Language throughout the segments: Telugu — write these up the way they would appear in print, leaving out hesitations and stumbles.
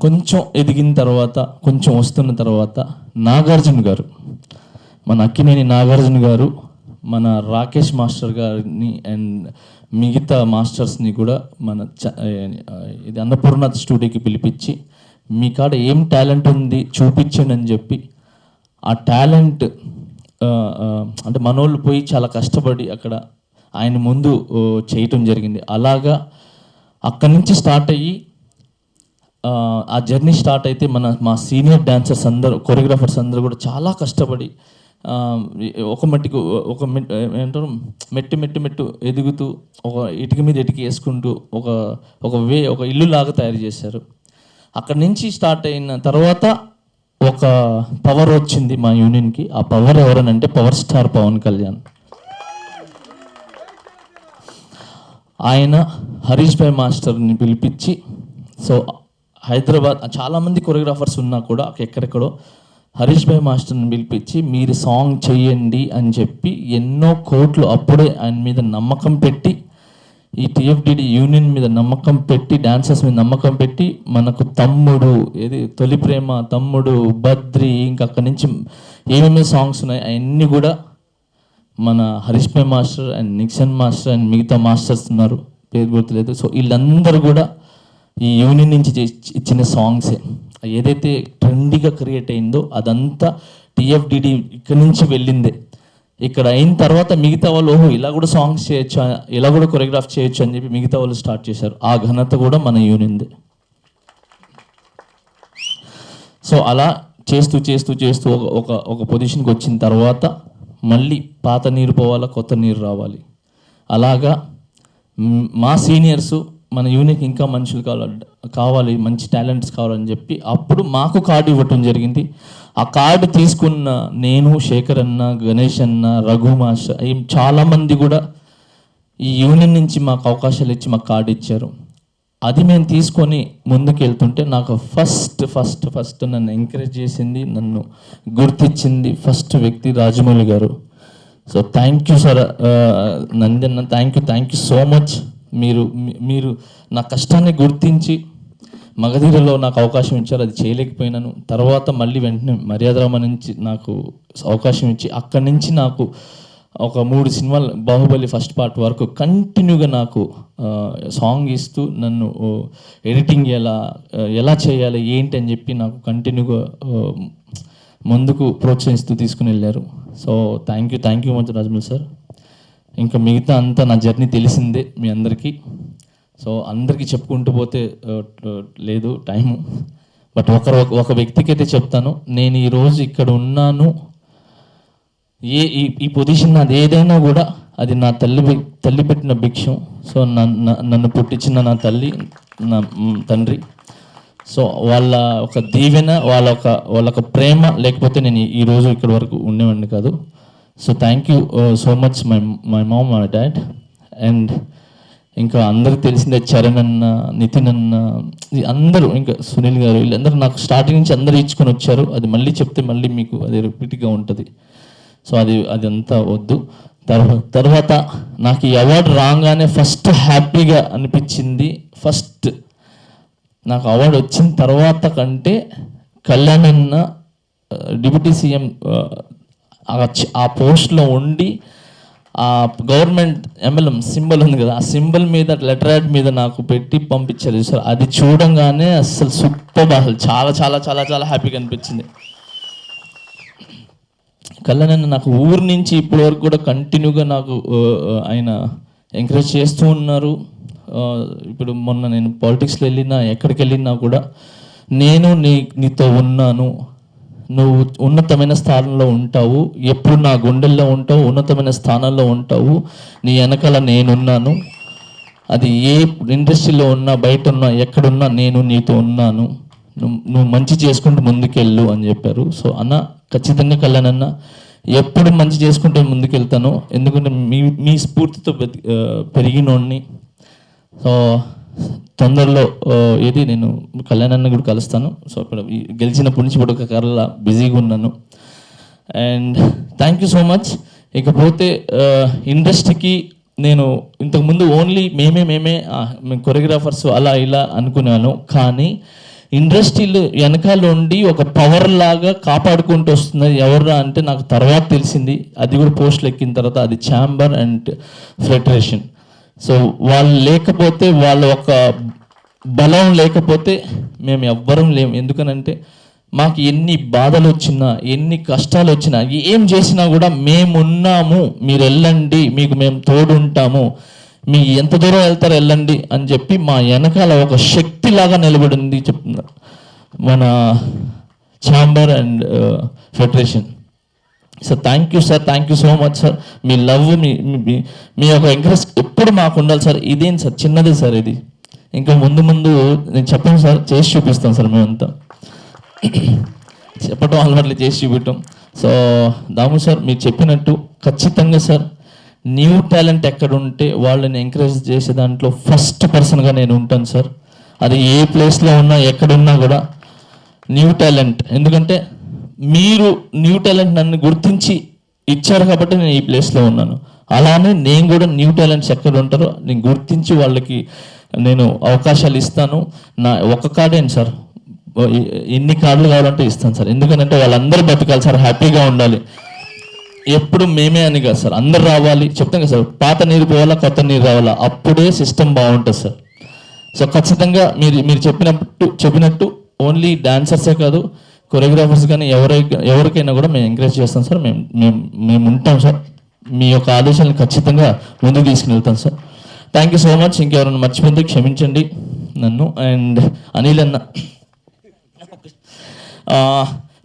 కొంచెం ఎదిగిన తర్వాత, కొంచెం వస్తున్న తర్వాత నాగార్జున గారు, మన అక్కినేని నాగార్జున గారు మన రాకేష్ మాస్టర్ గారిని అండ్ మిగతా మాస్టర్స్ని కూడా మన ఇది అన్నపూర్ణ స్టూడియోకి పిలిపించి మీ కాడ ఏం టాలెంట్ ఉంది చూపించండి అని చెప్పి ఆ టాలెంట్ అంటే మనోళ్ళు పోయి చాలా కష్టపడి అక్కడ ఆయన ముందు చేయటం జరిగింది. అలాగా అక్కడి నుంచి స్టార్ట్ అయ్యి ఆ జర్నీ స్టార్ట్ అయితే మా సీనియర్ డాన్సర్స్ అందరూ, కొరియోగ్రాఫర్స్ అందరూ కూడా చాలా కష్టపడి ఏమంటారు మెట్టు ఎదుగుతూ ఒక ఇటుక మీద ఇటుక వేసుకుంటూ ఒక ఇల్లు లాగా తయారు చేశారు. అక్కడి నుంచి స్టార్ట్ అయిన తర్వాత ఒక పవర్ వచ్చింది మా యూనియన్కి. ఆ పవర్ ఎవరనంటే పవర్ స్టార్ పవన్ కళ్యాణ్. ఆయన హరీష్ భాయ్ మాస్టర్ని పిలిపించి, సో హైదరాబాద్ చాలామంది కొరియోగ్రాఫర్స్ ఉన్నా కూడా ఎక్కడెక్కడో హరీష్ భాయ్ మాస్టర్ని పిలిపించి మీరు సాంగ్ చేయండి అని చెప్పి ఎన్నో కోట్లు అప్పుడే ఆయన మీద నమ్మకం పెట్టి, ఈ టీఎఫ్డిడి యూనియన్ మీద నమ్మకం పెట్టి, డాన్సర్స్ మీద నమ్మకం పెట్టి మనకు తమ్ముడు, తొలి ప్రేమ, తమ్ముడు, బద్రి, ఇంకా అక్కడి నుంచి ఏమేమి సాంగ్స్ ఉన్నాయి అవన్నీ కూడా మన Harish bhai master and Nixon master and మిగతా మాస్టర్స్ ఉన్నారు, పేరు గుర్తులేదు. సో వీళ్ళందరూ కూడా ఈ యూనియన్ నుంచి ఇచ్చిన సాంగ్సే. ఏదైతే ట్రెండీగా క్రియేట్ అయిందో అదంతా టీఎఫ్డిడి ఇక్కడి నుంచి వెళ్ళిందే. ఇక్కడ అయిన తర్వాత మిగతా వాళ్ళు ఇలా కూడా సాంగ్స్ చేయొచ్చు, ఇలా కూడా కొరియోగ్రాఫ్ చేయొచ్చు అని చెప్పి మిగతా వాళ్ళు స్టార్ట్ చేశారు. ఆ ఘనత కూడా మన యూనియన్దే. సో అలా చేస్తూ ఒక పొజిషన్కి వచ్చిన తర్వాత మళ్ళీ పాత నీరు పోవాలా, కొత్త నీరు రావాలి. అలాగా మా సీనియర్సు మన యూనియన్కి ఇంకా మనుషులు కావాలి, మంచి టాలెంట్స్ కావాలని చెప్పి అప్పుడు మాకు కార్డు ఇవ్వటం జరిగింది. ఆ కార్డు తీసుకున్న నేను, శేఖర్ అన్న, గణేష్ అన్న, రఘు మాస్టర్, చాలామంది కూడా ఈ యూనియన్ నుంచి మాకు అవకాశాలు ఇచ్చి మాకు కార్డు ఇచ్చారు. అది మేము తీసుకొని ముందుకు వెళ్తుంటే నాకు ఫస్ట్ నన్ను ఎంకరేజ్ చేసింది, నన్ను గుర్తించింది ఫస్ట్ వ్యక్తి రాజమౌళి గారు. So thank you sir నందన్న, thank you so much. మీరు నా కష్టాన్ని గుర్తించి మగధీరలో నాకు అవకాశం ఇచ్చారు. అది చేయలేకపోయినాను. తర్వాత మళ్ళీ వెంటనే మర్యాదరామ నుంచి నాకు అవకాశం ఇచ్చి అక్కడి నుంచి నాకు ఒక 3 సినిమాలు, బాహుబలి ఫస్ట్ పార్ట్ వరకు కంటిన్యూగా నాకు సాంగ్ ఇస్తూ నన్ను ఎడిటింగ్ ఎలా చేయాలి ఏంటి అని చెప్పి నాకు కంటిన్యూగా ముందుకు ప్రోత్సహిస్తూ తీసుకుని వెళ్ళారు. So thank you much Rajamouli sir. ఇంకా మిగతా అంతా నా జర్నీ తెలిసిందే మీ అందరికీ. సో అందరికీ చెప్పుకుంటూ పోతే లేదు టైము. బట్ ఒక వ్యక్తికి అయితే చెప్తాను, నేను ఈరోజు ఇక్కడ ఉన్నాను, ఈ పొజిషన్ నాది ఏదైనా కూడా అది నా తల్లి పెట్టిన భిక్షం. సో నన్ను పుట్టించిన నా తల్లి, నా తండ్రి, సో వాళ్ళ ఒక దీవెన, వాళ్ళ ప్రేమ లేకపోతే నేను ఈరోజు ఇక్కడ వరకు ఉండేవాడిని కాదు. So thank you so much my mom, my dad. And ఇంకా అందరికి తెలిసిందే చరణ్ అన్న, నితిన్ అన్న, అందరూ, ఇంకా సునీల్ గారు, వీళ్ళందరూ నాకు స్టార్టింగ్ నుంచి అందరూ ఇచ్చుకొని వచ్చారు. అది మళ్ళీ చెప్తే మళ్ళీ మీకు అది రిపీట్గా ఉంటుంది. సో అది అంతా వద్దు. తర్వాత నాకు ఈ అవార్డు రాగానే ఫస్ట్ హ్యాపీగా అనిపించింది, ఫస్ట్ నాకు అవార్డు వచ్చిన తర్వాత కంటే కళ్యాణ్ అన్న డిప్యూటీ సీఎం ఆ పోస్ట్లో ఉండి ఆ గవర్నమెంట్ ఎంఎల్ఎం సింబల్ ఉంది కదా, ఆ సింబల్ మీద లెటర్ యాడ్ మీద నాకు పెట్టి పంపించారు సార్. అది చూడంగానే అసలు సూపర్, అసలు చాలా చాలా చాలా చాలా హ్యాపీగా అనిపించింది. కళ్యాణ్ నాకు ఊరు నుంచి ఇప్పటి వరకు కూడా కంటిన్యూగా నాకు ఆయన ఎంకరేజ్ చేస్తూ ఉన్నారు. ఇప్పుడు మొన్న నేను పాలిటిక్స్లో వెళ్ళినా, ఎక్కడికి వెళ్ళినా కూడా నేను నీతో ఉన్నాను, నువ్వు ఉన్నతమైన స్థానంలో ఉంటావు, ఎప్పుడు నా గుండెల్లో ఉంటావు, ఉన్నతమైన స్థానంలో ఉంటావు, నీ వెనకాల నేనున్నాను, అది ఏ ఇండస్ట్రీలో ఉన్నా, బయట ఉన్నా, ఎక్కడున్నా నేను నీతో ఉన్నాను, నువ్వు మంచి చేసుకుంటూ ముందుకెళ్ళు అని చెప్పారు. సో అన్న ఖచ్చితంగా కళ్యాణ్ అన్న ఎప్పుడు మంచి చేసుకుంటే ముందుకెళ్తాను, ఎందుకంటే మీ స్ఫూర్తితో పెరిగినోడిని. సో తొందరలో నేను కళ్యాణ్ అన్న కూడా కలుస్తాను. సో ఇప్పుడు గెలిచినప్పటి నుంచి ఇప్పుడు ఒక కర్రలా బిజీగా ఉన్నాను. And thank you so much. ఇకపోతే ఇండస్ట్రీకి నేను ఇంతకుముందు ఓన్లీ మేము కొరియోగ్రాఫర్స్ అలా ఇలా అనుకున్నాను, కానీ ఇండస్ట్రీలో వెనకాల ఉండి ఒక పవర్ లాగా కాపాడుకుంటూ వస్తున్నది ఎవరా అంటే నాకు తర్వాత తెలిసింది. అది కూడా పోస్టులు ఎక్కిన తర్వాత అది ఛాంబర్ అండ్ ఫెడరేషన్. సో వాళ్ళు లేకపోతే, వాళ్ళ ఒక బలం లేకపోతే మేము ఎవ్వరం లేము. ఎందుకనంటే మాకు ఎన్ని బాధలు వచ్చినా, ఎన్ని కష్టాలు వచ్చినా, ఏం చేసినా కూడా మేమున్నాము, మీరు వెళ్ళండి, మీకు మేము తోడుంటాము, మీ ఎంత దూరం వెళ్తారో వెళ్ళండి అని చెప్పి మా వెనకాల ఒక శక్తిలాగా నిలబడింది చెప్తున్నారు మన chamber and federation. So thank you sir, thank you so much sir. మీ లవ్, మీ యొక్క ఎంకరేజ్ ఎప్పుడు మాకు ఉండాలి సార్. ఇదేం సార్, చిన్నదే సార్ ఇది. ఇంకా ముందు ముందు నేను చెప్పాను సార్, చేసి చూపిస్తాం సార్. మేమంతా చెప్పటం అలవాట్లు, చేసి చూపించటం. సో దాము సార్ మీరు చెప్పినట్టు ఖచ్చితంగా సార్, న్యూ టాలెంట్ ఎక్కడ ఉంటే వాళ్ళని ఎంకరేజ్ చేసే దాంట్లో ఫస్ట్ పర్సన్గా నేను ఉంటాను సార్. అది ఏ ప్లేస్లో ఉన్నా, ఎక్కడున్నా కూడా న్యూ టాలెంట్. ఎందుకంటే మీరు న్యూ టాలెంట్ నన్ను గుర్తించి ఇచ్చారు కాబట్టి నేను ఈ ప్లేస్లో ఉన్నాను. అలానే నేను కూడా న్యూ టాలెంట్స్ ఎక్కడ ఉంటారో నేను గుర్తించి వాళ్ళకి నేను అవకాశాలు ఇస్తాను. నా ఒక కార్డేంటి సార్, ఎన్ని కార్డులు కావాలంటే ఇస్తాను సార్. ఎందుకంటే వాళ్ళందరూ బతకాలి సార్, హ్యాపీగా ఉండాలి. ఎప్పుడు మేమే అని కాదు సార్, అందరు రావాలి. చెప్తాం కదా సార్, పాత నీరు పోవాలా, కొత్త నీరు రావాలా, అప్పుడే సిస్టమ్ బాగుంటుంది సార్. సో ఖచ్చితంగా మీరు చెప్పినట్టు ఓన్లీ డాన్సర్సే కాదు, కొరియోగ్రాఫర్స్ కానీ ఎవరికైనా కూడా మేము ఎంకరేజ్ చేస్తాం సార్. మేము ఉంటాం సార్. మీ యొక్క ఆలోచనలు ఖచ్చితంగా ముందుకు తీసుకుని వెళ్తాం sir. Thank you so much. ఇంకెవరైనా మర్చిపోతే క్షమించండి నన్ను. అండ్ అనిల్ అన్న,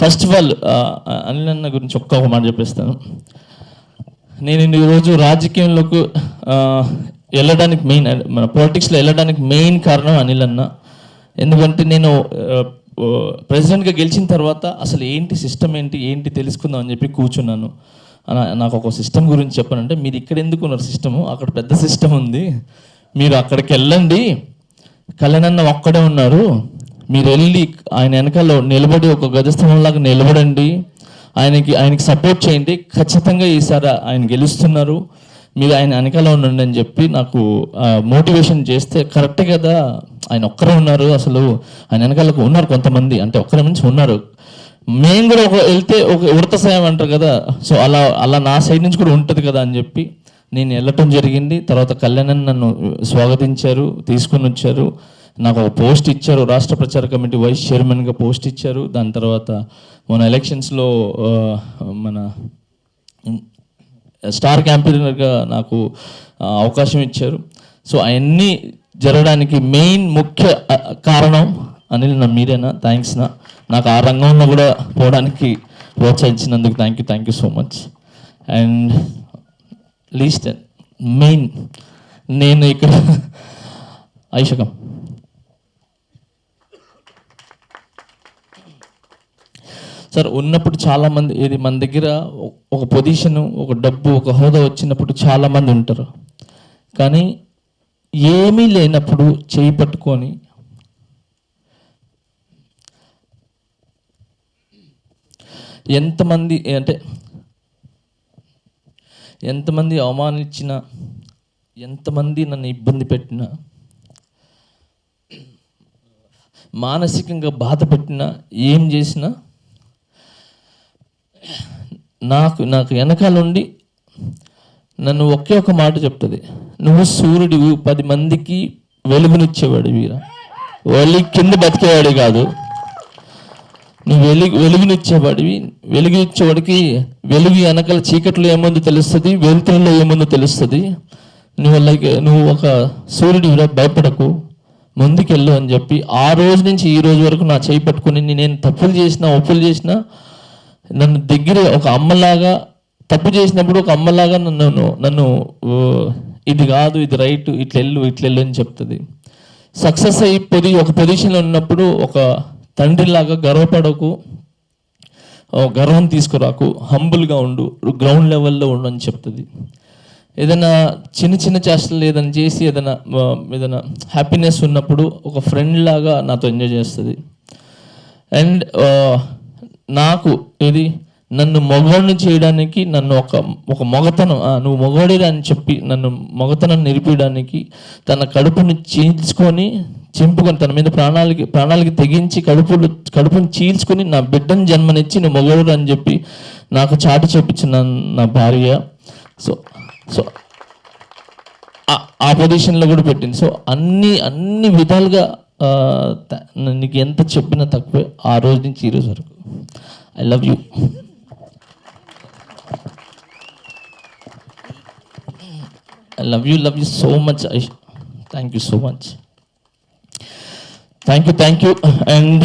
ఫస్ట్ ఆఫ్ ఆల్ అనిల్ అన్న గురించి ఒక్క మాట చెప్పేస్తాను. నేను ఈరోజు రాజకీయంలోకి వెళ్ళడానికి మెయిన్, మన పాలిటిక్స్లో వెళ్ళడానికి మెయిన్ కారణం అనిల్ అన్న. ఎందుకంటే నేను ప్రెసిడెంట్గా గెలిచిన తర్వాత అసలు ఏంటి సిస్టమ్ ఏంటి తెలుసుకుందాం అని చెప్పి కూర్చున్నాను. నాకు ఒక సిస్టమ్ గురించి చెప్పానంటే, మీరు ఇక్కడ ఎందుకు ఉన్నారు, సిస్టము అక్కడ పెద్ద సిస్టమ్ ఉంది, మీరు అక్కడికి వెళ్ళండి, కళ్యాణన్న ఒక్కడే ఉన్నారు, మీరు వెళ్ళి ఆయన వెనకాల నిలబడి ఒక గజస్తంభంలాగా నిలబడండి, ఆయనకి సపోర్ట్ చేయండి, ఖచ్చితంగా ఈసారి ఆయన గెలుస్తున్నారు, మీరు ఆయన వెనకాల ఉండండి అని చెప్పి నాకు మోటివేషన్ చేస్తే, కరెక్టే కదా, ఆయన ఒక్కరే ఉన్నారు, అసలు ఆయన వెనకాలకు ఉన్నారు కొంతమంది, అంటే ఒక్కరి నుంచి ఉన్నారు, మేము కూడా వెళ్తే ఒక ఉడత సాయం అంటారు కదా, సో అలా నా సైడ్ నుంచి కూడా ఉంటుంది కదా అని చెప్పి నేను వెళ్ళటం జరిగింది. తర్వాత కళ్యాణ్ నన్ను స్వాగతించారు, తీసుకుని వచ్చారు, నాకు ఒక పోస్ట్ ఇచ్చారు, రాష్ట్ర ప్రచార కమిటీ వైస్ చైర్మన్గా పోస్ట్ ఇచ్చారు. దాని తర్వాత మన ఎలక్షన్స్లో మన స్టార్ క్యాంపెయినర్గా నాకు అవకాశం ఇచ్చారు. సో అవన్నీ జరగడానికి మెయిన్ ముఖ్య కారణం అనిల్ నా, మీరేనా? థ్యాంక్స్ నా, నాకు ఆ రంగంలో కూడా పోవడానికి ప్రోత్సహించినందుకు thank you so much. And least main, నేను ఇక్కడ ఐషకం సార్ ఉన్నప్పుడు చాలామంది, ఇది మన దగ్గర ఒక పొజిషను, ఒక డబ్బు, ఒక హోదా వచ్చినప్పుడు చాలామంది ఉంటారు, కానీ ఏమీ లేనప్పుడు చేయి పట్టుకొని ఎంతమంది అవమానించినా, ఎంతమంది నన్ను ఇబ్బంది పెట్టినా, మానసికంగా బాధ పెట్టినా, ఏం చేసినా నాకు వెనకాల ఉండి నన్ను ఒకే ఒక మాట చెప్తుంది, నువ్వు సూర్యుడివి, 10 మందికి వెలుగునిచ్చేవాడు వీరా, కింద బతికేవాడి కాదు, నువ్వు వెలుగునిచ్చేవాడివి. వెలుగునిచ్చేవాడికి వెలుగు వెనకాల చీకట్లో ఏముందో తెలుస్తుంది, వెలుతురులో ఏముందో తెలుస్తుంది. నువ్వు ఒక సూర్యుడివిరా, భయపడకు, ముందుకెళ్ళు అని చెప్పి ఆ రోజు నుంచి ఈ రోజు వరకు నా చేయి పట్టుకుని, నేను తప్పులు చేసినా, ఒప్పులు చేసినా, నన్ను దగ్గర ఒక అమ్మలాగా, తప్పు చేసినప్పుడు ఒక అమ్మలాగా నన్ను ఇది కాదు, ఇది రైట్, ఇట్లెళ్ళు అని చెప్తుంది. సక్సెస్ అయిపోయి ఒక పొజిషన్లో ఉన్నప్పుడు ఒక తండ్రిలాగా గర్వపడకు, గర్వం తీసుకురాకు, హంబుల్గా ఉండు, గ్రౌండ్ లెవెల్లో ఉండు అని చెప్తుంది. ఏదైనా చిన్న చేష్టలు ఏదైనా చేసి ఏదైనా హ్యాపీనెస్ ఉన్నప్పుడు ఒక ఫ్రెండ్ లాగా నాతో ఎంజాయ్ చేస్తుంది. అండ్ నాకు నన్ను మగవాడిని చేయడానికి, నన్ను ఒక మగతనం, నువ్వు మగవాడిరా అని చెప్పి నన్ను మగతనం నిలిపేయడానికి తన కడుపుని చీల్చుకొని చింపుకొని తన మీద ప్రాణాలకి తెగించి కడుపుని చీల్చుకుని నా బిడ్డను జన్మనిచ్చి నువ్వు మొగడు అని చెప్పి నాకు చాటి చెప్పించిన నా భార్య. సో సో ఆ పొజిషన్లో కూడా పెట్టింది. సో అన్ని విధాలుగా నీకు ఎంత చెప్పినా తక్కువే ఆ రోజు నుంచి ఈ రోజు వరకు. I love you. I love you so much. Thank you so much. Thank you. And